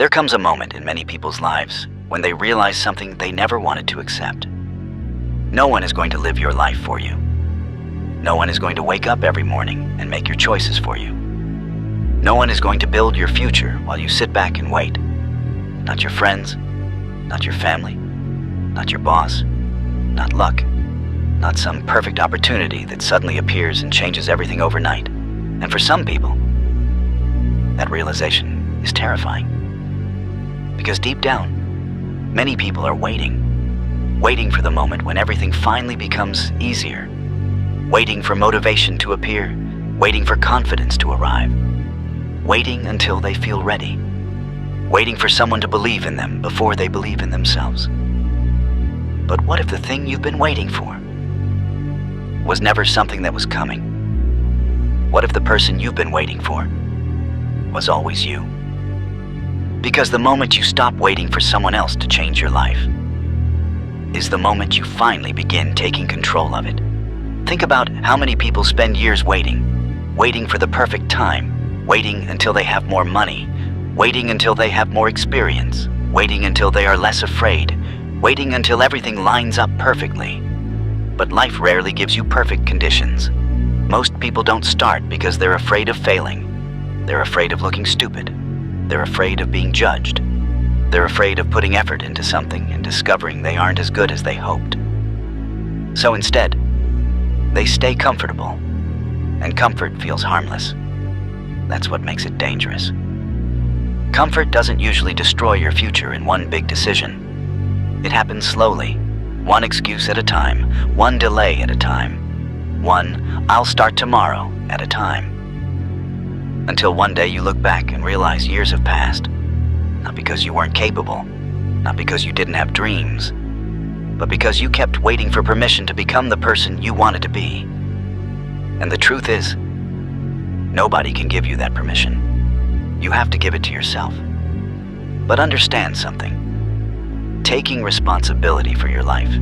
There comes a moment in many people's lives when they realize something they never wanted to accept. No one is going to live your life for you. No one is going to wake up every morning and make your choices for you. No one is going to build your future while you sit back and wait. Not your friends, not your family, not your boss, not luck, not some perfect opportunity that suddenly appears and changes everything overnight. And for some people, that realization is terrifying. Because deep down, many people are waiting for the moment when everything finally becomes easier, waiting for motivation to appear, waiting for confidence to arrive, waiting until they feel ready, waiting for someone to believe in them before they believe in themselves. But what if the thing you've been waiting for was never something that was coming? What if the person you've been waiting for was always you? Because the moment you stop waiting for someone else to change your life is the moment you finally begin taking control of it. Think about how many people spend years waiting for the perfect time, waiting until they have more money, waiting until they have more experience, waiting until they are less afraid, waiting until everything lines up perfectly. But life rarely gives you perfect conditions. Most people don't start because they're afraid of failing. They're afraid of looking stupid. They're afraid of being judged. They're afraid of putting effort into something and discovering they aren't as good as they hoped. So instead, they stay comfortable, and comfort feels harmless. That's what makes it dangerous. Comfort doesn't usually destroy your future in one big decision. It happens slowly, one excuse at a time, one delay at a time, one "I'll start tomorrow" at a time. Until one day you look back and realize years have passed, not because you weren't capable, not because you didn't have dreams, but because you kept waiting for permission to become the person you wanted to be. And the truth is, nobody can give you that permission. You have to give it to yourself. But understand something. Taking responsibility for your life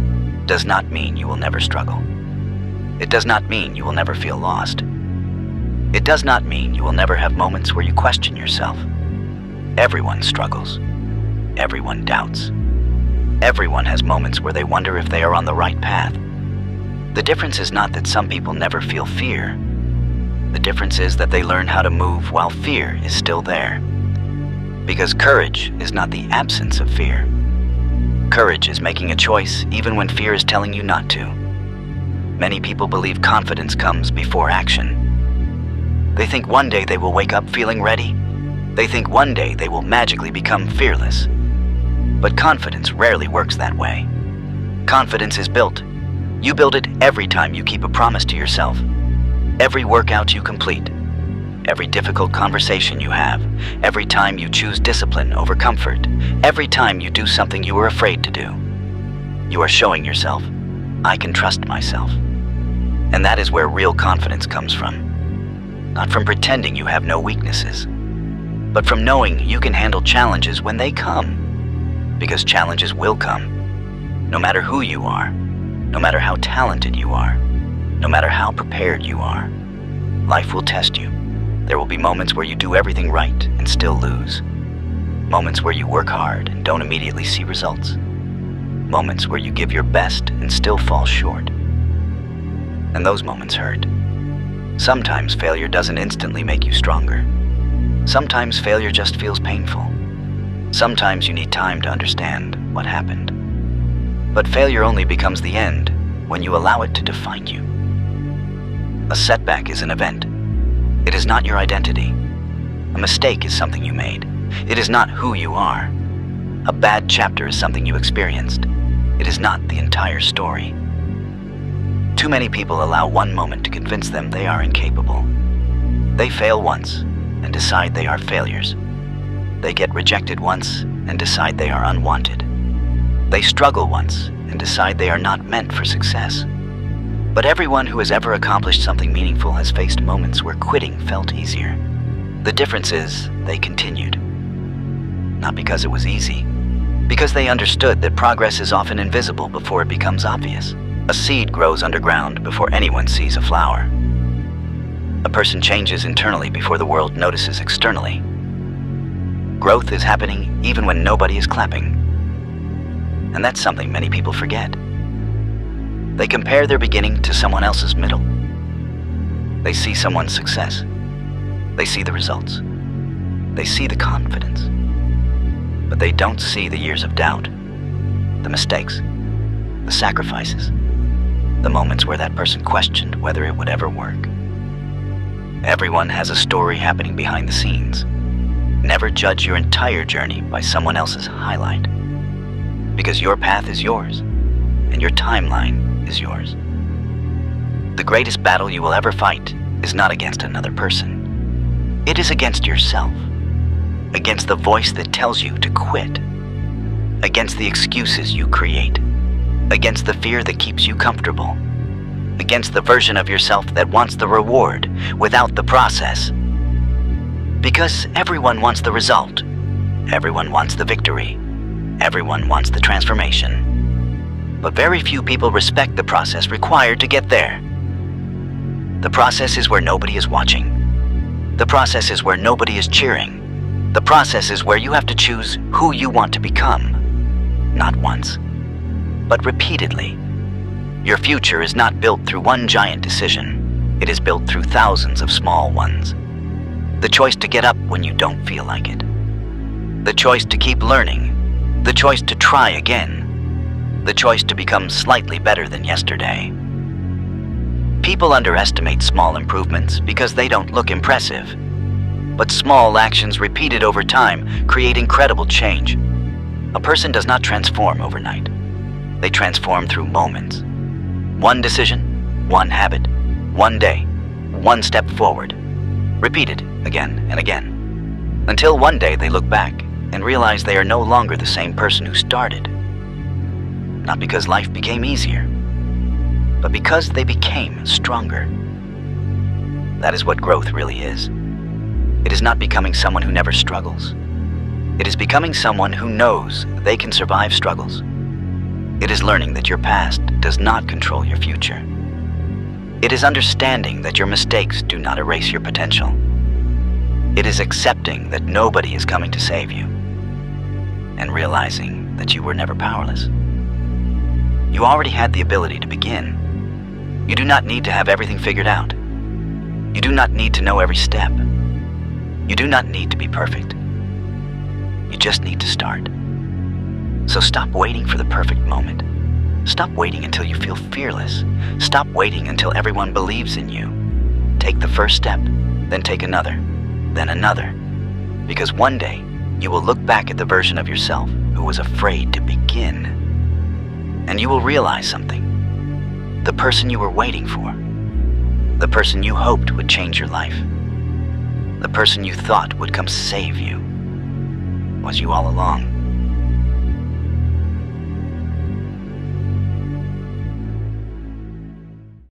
does not mean you will never struggle. It does not mean you will never feel lost. It does not mean you will never have moments where you question yourself. Everyone struggles. Everyone doubts. Everyone has moments where they wonder if they are on the right path. The difference is not that some people never feel fear. The difference is that they learn how to move while fear is still there. Because courage is not the absence of fear. Courage is making a choice even when fear is telling you not to. Many people believe confidence comes before action. They think one day they will wake up feeling ready. They think one day they will magically become fearless. But confidence rarely works that way. Confidence is built. You build it every time you keep a promise to yourself. Every workout you complete. Every difficult conversation you have. Every time you choose discipline over comfort. Every time you do something you were afraid to do. You are showing yourself, I can trust myself. And that is where real confidence comes from. Not from pretending you have no weaknesses, but from knowing you can handle challenges when they come. Because challenges will come, no matter who you are, no matter how talented you are, no matter how prepared you are. Life will test you. There will be moments where you do everything right and still lose. Moments where you work hard and don't immediately see results. Moments where you give your best and still fall short. And those moments hurt. Sometimes failure doesn't instantly make you stronger. Sometimes failure just feels painful. Sometimes you need time to understand what happened. But failure only becomes the end when you allow it to define you. A setback is an event. It is not your identity. A mistake is something you made. It is not who you are. A bad chapter is something you experienced. It is not the entire story. Too many people allow one moment to convince them they are incapable. They fail once and decide they are failures. They get rejected once and decide they are unwanted. They struggle once and decide they are not meant for success. But everyone who has ever accomplished something meaningful has faced moments where quitting felt easier. The difference is they continued. Not because it was easy, because they understood that progress is often invisible before it becomes obvious. A seed grows underground before anyone sees a flower. A person changes internally before the world notices externally. Growth is happening even when nobody is clapping. And that's something many people forget. They compare their beginning to someone else's middle. They see someone's success. They see the results. They see the confidence. But they don't see the years of doubt, the mistakes, the sacrifices, the moments where that person questioned whether it would ever work. Everyone has a story happening behind the scenes. Never judge your entire journey by someone else's highlight, because your path is yours, and your timeline is yours. The greatest battle you will ever fight is not against another person. It is against yourself, against the voice that tells you to quit, against the excuses you create, against the fear that keeps you comfortable, against the version of yourself that wants the reward without the process. Because everyone wants the result. Everyone wants the victory. Everyone wants the transformation. But very few people respect the process required to get there. The process is where nobody is watching. The process is where nobody is cheering. The process is where you have to choose who you want to become. Not once, but repeatedly. Your future is not built through one giant decision. It is built through thousands of small ones. The choice to get up when you don't feel like it. The choice to keep learning. The choice to try again. The choice to become slightly better than yesterday. People underestimate small improvements because they don't look impressive. But small actions repeated over time create incredible change. A person does not transform overnight. They transform through moments. One decision, one habit, one day, one step forward. Repeated again and again, until one day they look back and realize they are no longer the same person who started. Not because life became easier, but because they became stronger. That is what growth really is. It is not becoming someone who never struggles. It is becoming someone who knows they can survive struggles. It is learning that your past does not control your future. It is understanding that your mistakes do not erase your potential. It is accepting that nobody is coming to save you, and realizing that you were never powerless. You already had the ability to begin. You do not need to have everything figured out. You do not need to know every step. You do not need to be perfect. You just need to start. So stop waiting for the perfect moment. Stop waiting until you feel fearless. Stop waiting until everyone believes in you. Take the first step, then take another, then another. Because one day, you will look back at the version of yourself who was afraid to begin. And you will realize something. The person you were waiting for, the person you hoped would change your life, the person you thought would come save you, was you all along.